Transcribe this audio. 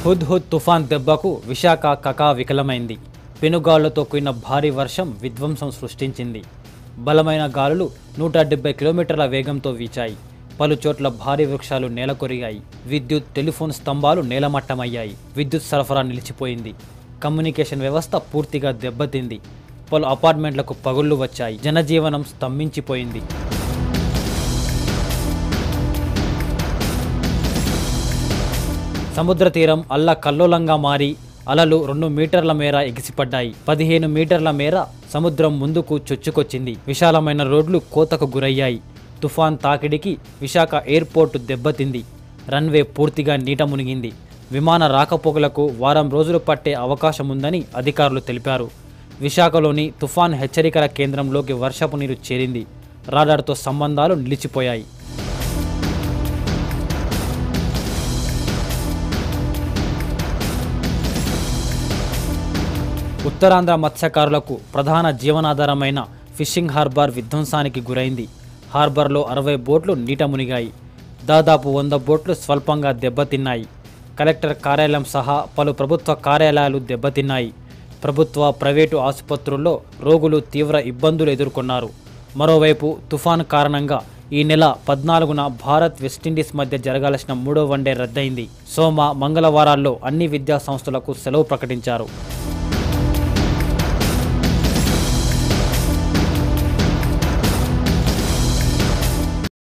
హుద్ తుఫాన్ దెబ్బకు విశాఖ కకావికలమైంది. పెనుగాళ్లతో కూడిన భారీ వర్షం విధ్వంసం సృష్టించింది. బలమైన గాలులు 170 కిలోమీటర్ల వేగంతో వీచాయి. పలుచోట్ల భారీ వృక్షాలు నేలకొరిగాయి. విద్యుత్, టెలిఫోన్ స్తంభాలు నేలమట్టమయ్యాయి. విద్యుత్ సరఫరా నిలిచిపోయింది. కమ్యూనికేషన్ వ్యవస్థ పూర్తిగా దెబ్బతింది. పలు అపార్ట్మెంట్లకు పగుళ్లు వచ్చాయి. జనజీవనం స్తంభించిపోయింది. సముద్ర తీరం అల్లకల్లోలంగా మారి అలలు 2 మీటర్ల మేర ఎగిసిపడ్డాయి. 15 మీటర్ల మేర సముద్రం ముందుకు చొచ్చుకొచ్చింది. విశాలమైన రోడ్లు కోతకు గురయ్యాయి. తుఫాన్ తాకిడికి విశాఖ ఎయిర్పోర్టు దెబ్బతింది. రన్వే పూర్తిగా నీట మునిగింది. విమాన రాకపోకలకు వారం రోజులు పట్టే అవకాశముందని అధికారులు తెలిపారు. విశాఖలోని తుఫాన్ హెచ్చరికల కేంద్రంలోకి వర్షపు నీరు చేరింది. రాడార్తో సంబంధాలు నిలిచిపోయాయి. ఉత్తరాంధ్ర మత్స్యకారులకు ప్రధాన జీవనాధారమైన ఫిషింగ్ హార్బర్ విధ్వంసానికి గురైంది. హార్బర్లో 60 బోట్లు నీట మునిగాయి. దాదాపు 100 బోట్లు స్వల్పంగా దెబ్బతిన్నాయి. కలెక్టర్ కార్యాలయం సహా పలు ప్రభుత్వ కార్యాలయాలు దెబ్బతిన్నాయి. ప్రభుత్వ, ప్రైవేటు ఆసుపత్రుల్లో రోగులు తీవ్ర ఇబ్బందులు ఎదుర్కొన్నారు. మరోవైపు తుఫాను కారణంగా ఈ నెల 14న భారత్, వెస్టిండీస్ మధ్య జరగాల్సిన 3వ వన్డే రద్దయింది. సోమ, మంగళవారాల్లో అన్ని విద్యా సంస్థలకు సెలవు ప్రకటించారు.